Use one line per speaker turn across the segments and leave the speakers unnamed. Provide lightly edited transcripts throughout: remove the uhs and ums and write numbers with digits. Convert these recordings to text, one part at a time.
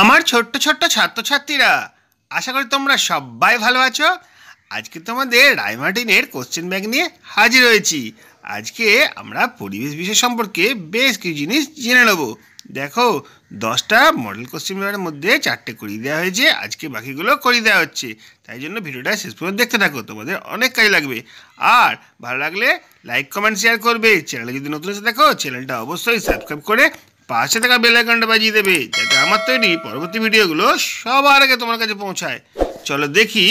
আমার ছোট্ট ছোট্ট ছাত্রছাত্রীরা, আশা করি তোমরা সবাই ভালো আছো। আজকে তোমাদের রায়মার্টিনের কোশ্চেন ব্যাংক নিয়ে হাজির হয়েছি। আজকে আমরা পরিবেশ বিষয় সম্পর্কে বেশ কিছু জিনিস জেনে নেব। দেখো, 10টা মডেল কোশ্চেন ব্যাংকের মধ্যে 4টে করিয়ে দেওয়া হয়েছে, আজকে বাকিগুলো করিয়ে দেওয়া হচ্ছে। তাই জন্য ভিডিওটা শেষ পর্যন্ত দেখতে থাকো, তোমাদের অনেক কাজে লাগবে। আর ভালো লাগলে লাইক কমেন্ট শেয়ার করবে। চ্যানেলে যদি নতুন এসে দেখো, চ্যানেলটা অবশ্যই সাবস্ক্রাইব করে পাশে থাকা বেল আইকনটা বাজিয়ে দেবে, যাতে আমার তৈরি পরবর্তী ভিডিওগুলো সবার আগে তোমার কাছে পৌঁছায়। চলো দেখি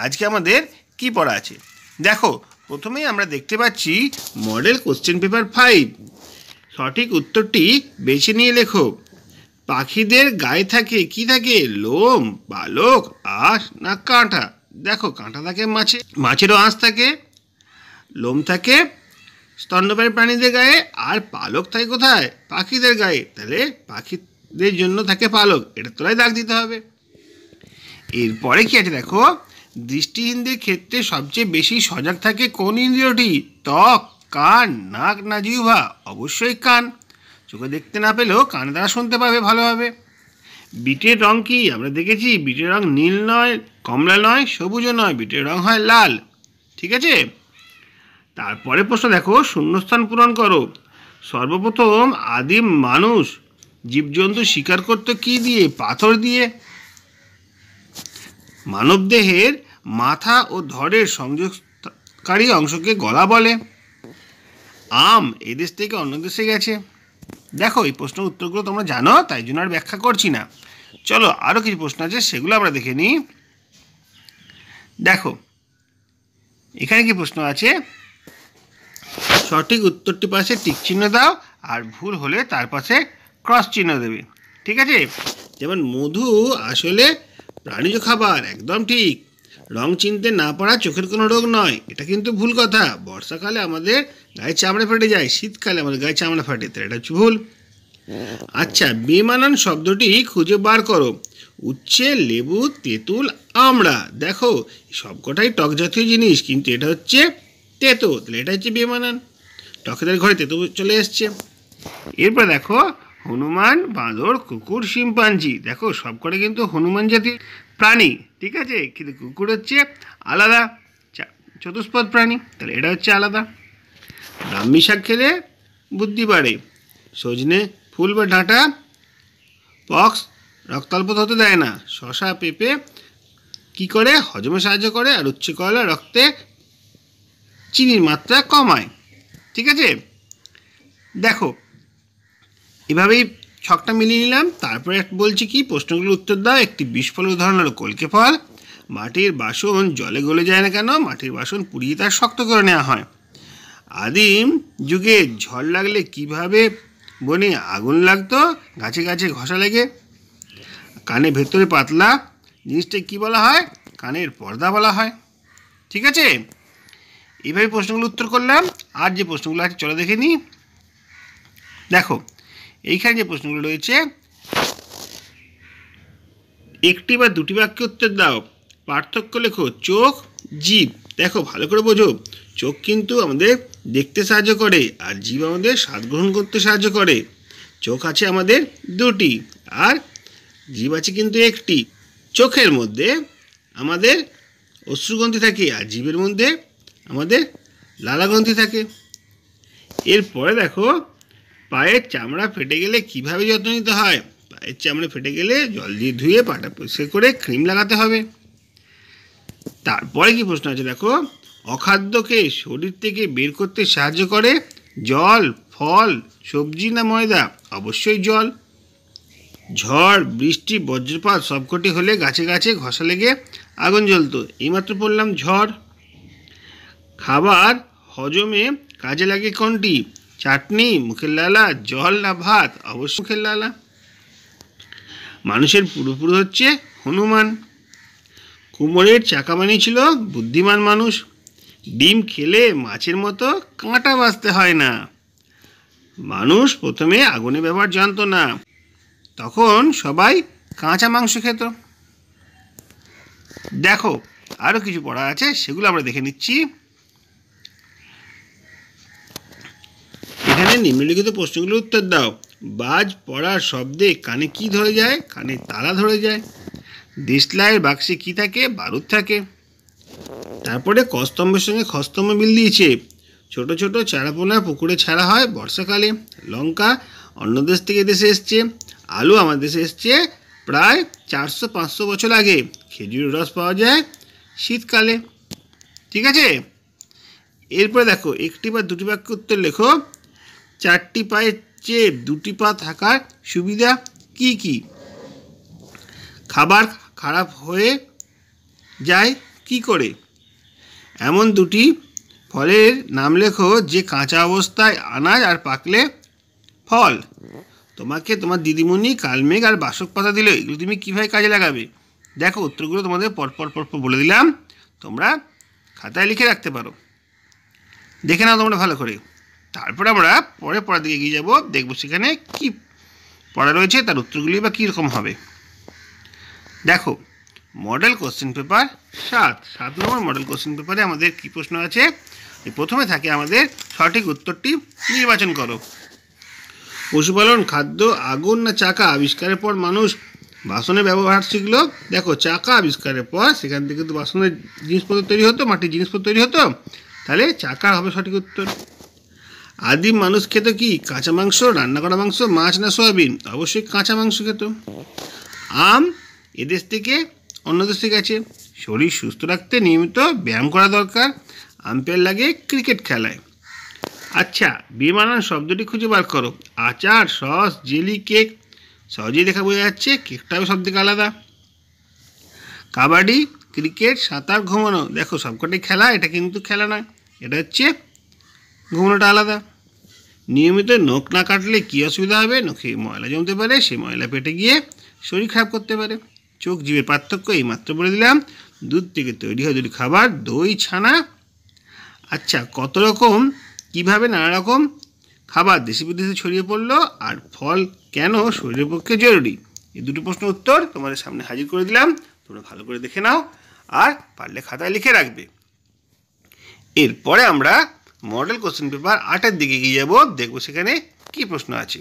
আজকে আমাদের কি পড়া আছে। দেখো, প্রথমেই আমরা দেখতে পাচ্ছি মডেল কোশ্চেন পেপার 5। সঠিক উত্তরটি বেছে নিয়ে লেখো। পাখিদের গায়ে থাকে কি থাকে? লোম, পালক, আঁশ না কাঁটা? দেখো, কাঁটা থাকে মাছেরও আঁশ থাকে, লোম থাকে স্তন্যপায়ী প্রাণীদের গায়ে, আর পালক থাকে কোথায়? পাখিদের গায়ে। তাহলে পাখিদের জন্য থাকে পালক, এটা তোরাই দাগ দিতে হবে। এরপরে কি আছে দেখো, দৃষ্টিহীনদের ক্ষেত্রে সবচেয়ে বেশি সজাগ থাকে কোন ইন্দ্রিয়টি? ত্বক, কান, নাক না জিহ্বা? অবশ্যই কান। চোখে দেখতে না পেলেও কান দ্বারা শুনতে পাবে ভালোভাবে। বিটের রং কি? আমরা দেখেছি বিটের রং নীল নয়, কমলা নয়, সবুজও নয়, বিটের রং হয় লাল। ঠিক আছে, তারপরে প্রশ্ন দেখো, শূন্যস্থান পূরণ করো। সর্বপ্রথম আদিম মানুষ জীবজন্তু শিকার করতো কি দিয়ে? পাথর দিয়ে। মানবদেহের মাথা ও ধরের সংযোগকারী অংশকে গলা বলে। আম এদেশ থেকে অন্য দেশে গেছে। দেখো, এই প্রশ্নের উত্তরগুলো তোমরা জানো, তাই জন্য আর ব্যাখ্যা করছি না। চলো আরও কিছু প্রশ্ন আছে, সেগুলো আমরা দেখে নিই। দেখো, এখানে কি প্রশ্ন আছে? সঠিক উত্তরটি পাশে টিক চিহ্ন দাও, আর ভুল হলে তার পাশে ক্রস চিহ্ন দেবে। ঠিক আছে, যেমন মধু আসলে প্রাণীজ খাবার, একদম ঠিক। রং চিনতে না পারা চোখের কোনো রোগ নয়, এটা কিন্তু ভুল কথা। বর্ষাকালে আমাদের গায়ে চামড়া ফেটে যায়, শীতকালে আমাদের গায়ে চামড়া ফাটে, তাহলে এটা হচ্ছে ভুল। আচ্ছা, বেমানান শব্দটি খুঁজে বার করো। উচ্ছে, লেবু, তেঁতুল, আমড়া। দেখো, সবকটাই টক জাতীয় জিনিস, কিন্তু এটা হচ্ছে তেতো, তাহলে এটা হচ্ছে বেমানান। টকেদের ঘরে তেতো চলে এসছে। এরপর দেখো, হনুমান, বাঁদর, কুকুর, শিম্পাঞ্জি। দেখো, সবকটা কিন্তু হনুমান জাতীয় প্রাণী, ঠিক আছে, কিন্তু কুকুর হচ্ছে আলাদা, চতুষ্পদ প্রাণী, তাহলে এটা হচ্ছে আলাদা। ব্রাহ্মী শাক খেলে বুদ্ধি বাড়ে। সজনে ফুল বা ডাঁটা পক্স রক্তাল্পতা হতে দেয় না। শশা, পেঁপে কি করে? হজমে সাহায্য করে। আর উচ্ছে কলা রক্তে চিনির মাত্রা কমায়। ঠিক আছে, দেখো, এভাবেই ছকটা মিলিয়ে নিলাম। তারপরে বলছি কি, প্রশ্নগুলোর উত্তর দাও। একটি বিষফলের উদাহরণ হলো কলকে ফল। মাটির বাসন জলে গলে যায় না কেন? মাটির বাসন পুড়িয়ে তার শক্ত করে নেওয়া হয়। আদিম যুগে ঝড় লাগলে কিভাবে বনে আগুন লাগতো? গাছে গাছে ঘষা লেগে। কানে ভেতরে পাতলা জিনিসটা কি বলা হয়? কানের পর্দা বলা হয়। ঠিক আছে, এইভাবে প্রশ্নগুলো উত্তর করলাম। আর যে প্রশ্নগুলো আছে চলো দেখে নিই। দেখো, এইখানে যে প্রশ্নগুলো রয়েছে, একটি বা দুটি বাক্যে উত্তর দাও। পার্থক্য লেখো। চোখ, জিভ। দেখো, ভালো করে বোঝো, চোখ কিন্তু আমাদের দেখতে সাহায্য করে, আর জিভ আমাদের স্বাদ গ্রহণ করতে সাহায্য করে। চোখ আছে আমাদের দুটি, আর জিভ আছে কিন্তু একটি। চোখের মধ্যে আমাদের অশ্রুগ্রন্থি থাকে, আর জিভের মধ্যে আমাদের লালাগ্রন্থি থাকে। এরপরে দেখো, পায়ের চামড়া ফেটে গেলে কিভাবে যত্ন নিতে হয়? পায়ের চামড়া ফেটে গেলে জল দিয়ে ধুয়ে পাটা পরিষ্কার করে ক্রিম লাগাতে হবে। তারপরে কি প্রশ্ন আছে দেখো, অখাদ্যকে শরীর থেকে বের করতে সাহায্য করে জল, ফল, সবজি না ময়দা? অবশ্যই জল। ঝড়, বৃষ্টি, বজ্রপাত সবকটি হলে গাছে গাছে ঘষা লেগে আগুন জ্বলতো। এইমাত্র পড়লাম ঝড়। খাবার হজমে কাজে লাগে কোনটি? চাটনি, মুখের লালা, জল না ভাত? অবশ্যই মুখের লালা। মানুষের পূর্বপুরুষ হচ্ছে হনুমান। কুমোরের চাকা বানিয়েছিল বুদ্ধিমান মানুষ। ডিম খেলে মাছের মতো কাঁটা বাছতে হয় না। মানুষ প্রথমে আগুনে ব্যবহার জানতো না, তখন সবাই কাঁচা মাংস খেত। দেখো, আরও কিছু পড়া আছে, সেগুলো আমরা দেখে নিচ্ছি। এখানে নিম্নলিখিত প্রশ্নগুলোর উত্তর দাও। বাজ পড়ার শব্দে কানে কি ধরে যায়? কানে তালা ধরে যায়। দেশলাইয়ের বাক্সে কি থাকে? বারুদ থাকে। তারপরে কস্তম্ভের সঙ্গে খস্তম্ভ মিল দিয়েছে। ছোট ছোট চারাপোনা পুকুরে ছাড়া হয় বর্ষাকালে। লঙ্কা অন্য দেশ থেকে দেশে এসছে। আলু আমাদের দেশে এসছে প্রায় 400-500 বছর আগে। খেজুরের রস পাওয়া যায় শীতকালে। ঠিক আছে, এরপরে দেখো একটি বা দুটি বাক্য উত্তর লেখো। 4টি পায়ের চেয়ে 2টি পা থাকার সুবিধা কি কি? খাবার খারাপ হয়ে যায় কি করে? এমন দুটি ফলের নাম লেখো যে কাঁচা অবস্থায় আনাজ আর পাকলে ফল। তোমাকে তোমার দিদিমণি কালমেঘ আর বাসক পাতা দিল, এগুলো তুমি কীভাবে কাজে লাগাবে? দেখো উত্তরগুলো তোমাদের পরপর বলে দিলাম, তোমরা খাতায় লিখে রাখতে পারো। দেখে নাও তোমরা ভালো করে। তারপর আমরা পড়ার দিকে এগিয়ে যাবো, দেখবো সেখানে কি পড়া রয়েছে, তার উত্তরগুলি বা কীরকম হবে। দেখো মডেল কোশ্চেন পেপার 7 নম্বর মডেল কোশ্চেন পেপারে আমাদের কি প্রশ্ন আছে? প্রথমে থাকে আমাদের সঠিক উত্তরটি নির্বাচন করো। পশুপালন, খাদ্য, আগুন না চাকা আবিষ্কারের পর মানুষ বাসনের ব্যবহার শিখলো? দেখো চাকা আবিষ্কারের পর সেখান থেকে তো বাসনের জিনিসপত্র তৈরি হতো, মাটির জিনিসপত্র তৈরি হতো, তাহলে চাকা হবে সঠিক উত্তর। আদিম মানুষ খেত কি? কাঁচা মাংস, রান্না করা মাংস, মাছ না সয়াবিন? অবশ্যই কাঁচা মাংস খেত। আম এদেশ থেকে অন্য দেশে গেছে। শরীর সুস্থ রাখতে নিয়মিত ব্যায়াম করা দরকার। আম্পায়ার লাগে ক্রিকেট খেলায়। আচ্ছা, বেমানান শব্দটি খুঁজে বার করো। আচার, সস, জেলি, কেক। সহজেই দেখা বোঝা যাচ্ছে, কেকটাও সব থেকে আলাদা। কাবাডি, ক্রিকেট, সাঁতার, ঘুমানো। দেখো সবকটাই খেলা, এটা কিন্তু খেলা নয়, এটা হচ্ছে ঘুমানোটা আলাদা। নিয়মিত নখ না কাটলে কী অসুবিধা হবে? নখে ময়লা জমতে পারে, সেই ময়লা পেটে গিয়ে শরীর খারাপ করতে পারে। চোখ জিভের পার্থক্য এইমাত্র বলে দিলাম। দুধ থেকে তৈরি হয় দুটি খাবার, দই, ছানা। আচ্ছা, কত রকম কিভাবে নানা রকম খাবার দেশে বিদেশে ছড়িয়ে পড়লো, আর ফল কেন শরীরের পক্ষে জরুরি? এই দুটো প্রশ্নের উত্তর তোমাদের সামনে হাজির করে দিলাম, তোমরা ভালো করে দেখে নাও আর পারলে খাতায় লিখে রাখবে। এরপরে আমরা মডেল কোশ্চেন পেপার 8-এর দিকে এগিয়ে যাবো, দেখবো সেখানে কি প্রশ্ন আছে।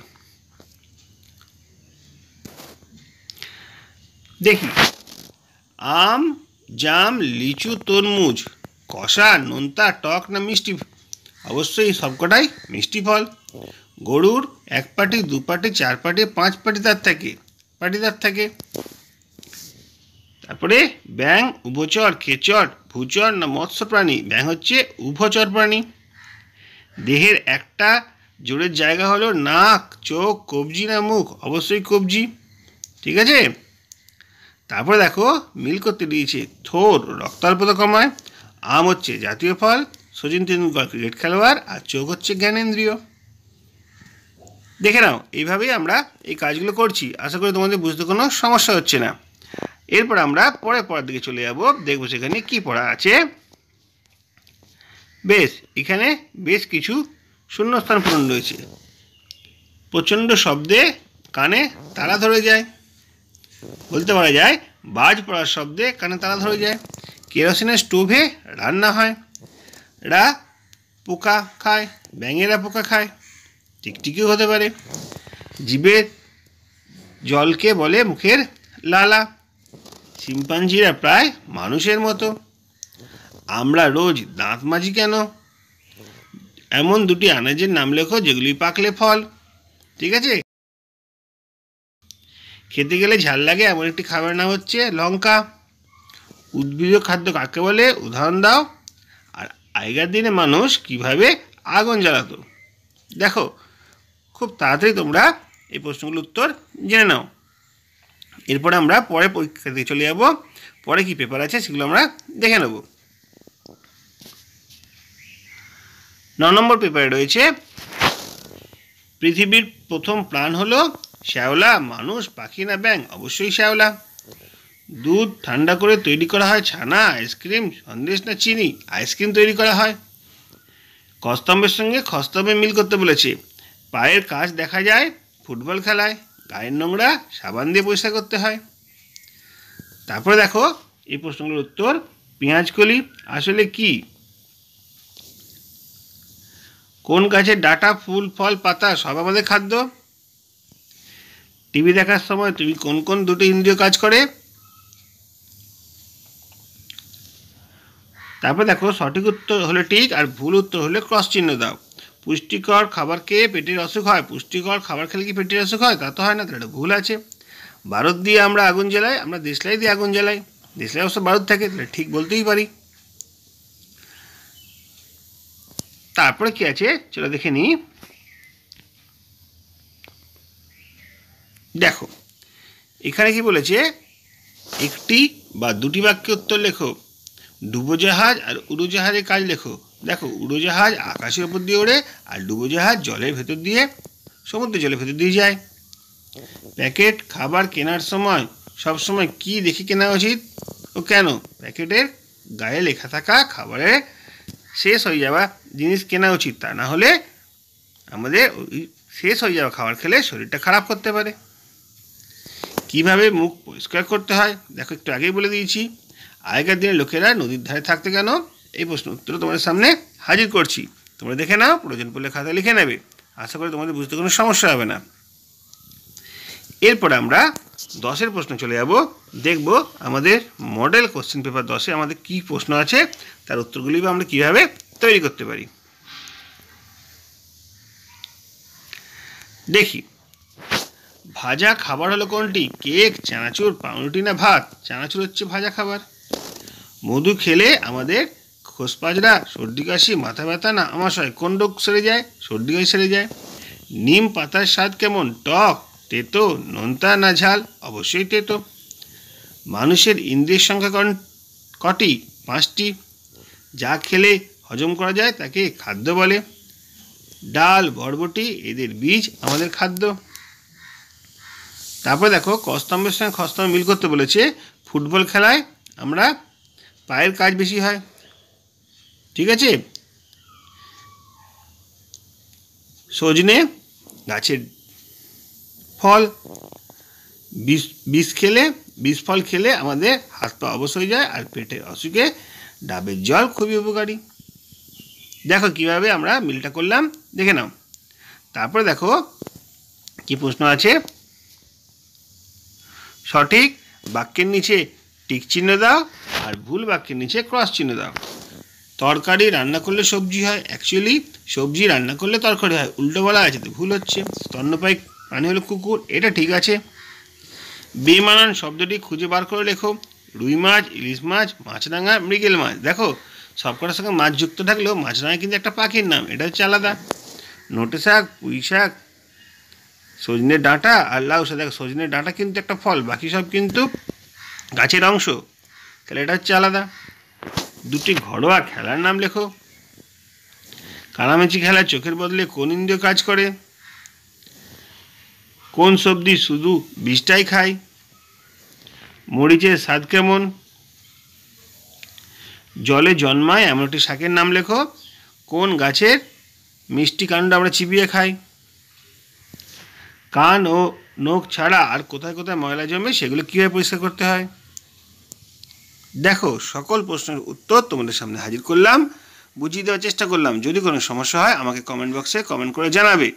দেখি, আম, জাম, লিচু, তরমুজ কষা, নোনতা, টক না মিষ্টি? অবশ্যই সবকটাই মিষ্টি ফল। গরুর 1 পাটি, 2 পাটি, 4 পাটি, 5 পাটিদার থাকে। তারপরে ব্যাঙ উভচর, খেচর, ভূচর না মৎস্য প্রাণী? ব্যাঙ হচ্ছে উভচর প্রাণী। দেহের একটা জোরের জায়গা হলো নাক, চোখ, কবজি না মুখ? অবশ্যই কবজি। ঠিক আছে, তারপরে দেখো মিল করতে দিয়েছে। থোর রক্তাল্পতা কমায়। আম হচ্ছে জাতীয় ফল। সচিন তেন্ডুলকর ক্রিকেট খেলোয়াড়। আর চোখ হচ্ছে জ্ঞানেন্দ্রিয়। দেখে নাও, এইভাবেই আমরা এই কাজগুলো করছি। আশা করি তোমাদের বুঝতে কোনো সমস্যা হচ্ছে না। এরপর আমরা পড়ার দিকে চলে যাব, দেখবো সেখানে কি পড়া আছে। এখানে বেশ কিছু শূন্যস্থান পূরণ রয়েছে। প্রচণ্ড শব্দে কানে তালা ধরে যায়। বলতে পারা যায় বাজ পড়ার শব্দে কানে তালা ধরে যায়। কেরোসিনের স্টোভে রান্না হয়। রা পোকা খায়, ব্যাঙেরা পোকা খায়। টিকটিকিও হতে পারে। জিভের জলকে বলে মুখের লালা। শিম্পাঞ্জিরা প্রায় মানুষের মতো। আমরা রোজ দাঁত মাজি কেন? এমন দুটি আনাজের নাম লেখো যেগুলি পাকলে ফল। ঠিক আছে, খেতে গেলে ঝাল লাগে এমন একটি খাবারের নাম হচ্ছে লঙ্কা। উদ্ভিজ্জ খাদ্য কাকে বলে? উদাহরণ দাও। আর আগেকার দিনে মানুষ কিভাবে আগুন জ্বালাতো? দেখো খুব তাড়াতাড়ি তোমরা এই প্রশ্নগুলোর উত্তর জেনে নাও। এরপরে আমরা পরে পরীক্ষা দিয়ে চলে যাব। পরে কি পেপার আছে সেগুলো আমরা দেখে নেব। 9 নম্বর পেপারে রয়েছে পৃথিবীর প্রথম প্রাণ হলো শ্যাওলা, মানুষ, পাখি না ব্যাঙ? অবশ্যই শ্যাওলা। দুধ ঠান্ডা করে তৈরি করা হয় ছানা, আইসক্রিম, সন্দেশ না চিনি? আইসক্রিম তৈরি করা হয়। কস্তম্ভের সঙ্গে খস্তম্ভে মিল করতে বলেছে। পায়ের কাজ দেখা যায় ফুটবল খেলায়। গায়ের নোংরা সাবান দিয়ে পরিষ্কার করতে হয়। তারপরে দেখো এই প্রশ্নগুলোর উত্তর। পেঁয়াজকলি আসলে কি? কোন গাছের ডাঁটা, ফুল, ফল, পাতা সব আমাদের খাদ্য? টিভি দেখার সময় তুমি কোন কোন দুটো ইন্দ্রিয় কাজ করে? তারপর দেখো সঠিক উত্তর হলে টিক আর ভুল উত্তর হলে ক্রস চিহ্ন দাও। পুষ্টিকর খাবার খেয়ে পেটের অসুখ হয়। পুষ্টিকর খাবার খেলে কি পেটের অসুখ হয়? তা তো হয় না, তাহলে এটা ভুল আছে। বারুদ দিয়ে আমরা আগুন জ্বালাই, আমরা দেশলাই দিয়ে আগুন জ্বালাই। দেশলাই অবশ্য বারুদ থাকে, তাহলে ঠিক বলতেই পারি। তারপরে কি আছে চলো দেখে নিই। দেখো এখানে কি বলেছে, একটি বা দুটি বাক্যে উত্তর লেখো। ডুবোজাহাজ আর উড়োজাহাজের কাজ লেখো। দেখো উড়োজাহাজ আকাশের উপর দিয়ে ওড়ে আর ডুবোজাহাজ জলের ভেতর দিয়ে, সমুদ্রের জলের ভেতর দিয়ে যায়। প্যাকেট খাবার কেনার সময় সবসময় কি দেখে কেনা উচিত ও কেন? প্যাকেটের গায়ে লেখা থাকা খাবারের শেষ হয়ে যাওয়া জিনিস কেনা উচিত, তা না হলে আমাদের ওই শেষ হয়ে যাওয়া খাবার খেলে শরীরটা খারাপ করতে পারে। কিভাবে মুখ পরিষ্কার করতে হয় দেখো, একটু আগেই বলে দিয়েছি। আগেকার দিনে লোকেরা নদীর ধারে থাকতে কেন, এই প্রশ্ন উত্তর তোমাদের সামনে হাজির করছি। তোমরা দেখে নাও, প্রয়োজন পড়লে খাতায় লিখে নেবে। আশা করি তোমাদের বুঝতে কোনো সমস্যা হবে না। এরপরে আমরা 10-এর প্রশ্ন চলে যাব। দেখব আমাদের মডেল কোশ্চেন পেপার 10-এ আমাদের কী প্রশ্ন আছে, তার উত্তরগুলি আমরা কীভাবে তৈরি করতে পারি। দেখি, ভাজা খাবার হলো কোনটি? কেক, চানাচুর, পাউরুটি না ভাত? চানাচুর হচ্ছে ভাজা খাবার। মধু খেলে আমাদের খোসপাজরা, সর্দি কাশি, মাথা ব্যথা না আমাশয় কোন রোগ সেরে যায়? সর্দি কাশি সেরে যায়। নিম পাতার স্বাদ কেমন? টক, তেতো, নোনতা না ঝাল? অবশ্যই তেতো। মানুষের ইন্দ্রিয়ের সংখ্যা কটি? 5টি। যা খেলে হজম করা যায় তাকে খাদ্য বলে। ডাল, বরবটি এদের বীজ আমাদের খাদ্য। তারপরে দেখো, কস্তম্ভের সঙ্গে খস্তম্ভ মিল করতে বলেছে। ফুটবল খেলায় আমরা পায়ের কাজ বেশি হয়, ঠিক আছে। সজনে গাছের ফল। বিষ ফল খেলে আমাদের হাত পা অবশ হয়ে যায় আর পেটের অসুখে ডাবের জল খুবই উপকারী। দেখো কিভাবে আমরা মিলটা করলাম, দেখে নাও। তারপরে দেখো কি প্রশ্ন আছে। সঠিক বাক্যের নিচে টিক চিহ্ন দাও আর ভুল বাক্যের নিচে ক্রস চিহ্ন দাও। তরকারি রান্না করলে সবজি হয়, অ্যাকচুয়ালি সবজি রান্না করলে তরকারি হয়, উল্টো বলা আছে, তো ভুল হচ্ছে। স্তন্যপায়ী প্রাণী হলো কুকুর, এটা ঠিক আছে। বেমানান শব্দটি খুঁজে বার করে লেখো। রুই মাছ, ইলিশ মাছ, মাছরাঙা, মৃগেল মাছ। দেখো সবকটার সঙ্গে মাছ যুক্ত থাকলেও মাছরাঙা কিন্তু একটা পাখির নাম, এটা হচ্ছে আলাদা। নোটে শাক, পুঁই শাক, সজনের ডাঁটা আর লাউ শাক। দেখো সজনের ডাঁটা কিন্তু একটা ফল, বাকি সব কিন্তু গাছের অংশ, তাহলে এটা হচ্ছে আলাদা। দুটি ঘরোয়া খেলার নাম লেখো। কানামাছি খেলায় চোখের বদলে কোন ইন্দ্রিয় কাজ করে? কোন সবজি শুধু বীজটাই খায়? মরিচের স্বাদ কেমন? জলে জন্মায় এমন একটি শাকের নাম লেখো। কোন গাছের মিষ্টি কাণ্ড আমরা চিবিয়ে খাই? কান ও নখ ছাড়া আর কোথায় কোথায় ময়লা জমে, সেগুলো কীভাবে পরিষ্কার করতে হয়? দেখো সকল প্রশ্নের উত্তর তোমাদের সামনে হাজির করলাম, বুঝিয়ে দেওয়ার চেষ্টা করলাম। যদি কোনো সমস্যা হয় আমাকে কমেন্ট বক্সে কমেন্ট করে জানাবে।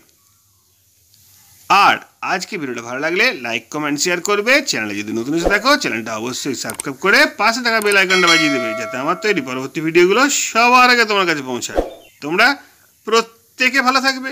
আর আজকে ভিডিওটা ভালো লাগলে লাইক, কমেন্ট, শেয়ার করবে। চ্যানেলে যদি নতুন এসে দেখো, চ্যানেলটা অবশ্যই সাবস্ক্রাইব করে পাশে থাকা বেল আইকনটা বাজিয়ে দেবে, যাতে আমার তৈরি পরবর্তী ভিডিওগুলো সবার আগে তোমার কাছে পৌঁছায়। তোমরা প্রত্যেকে ভালো থাকবে।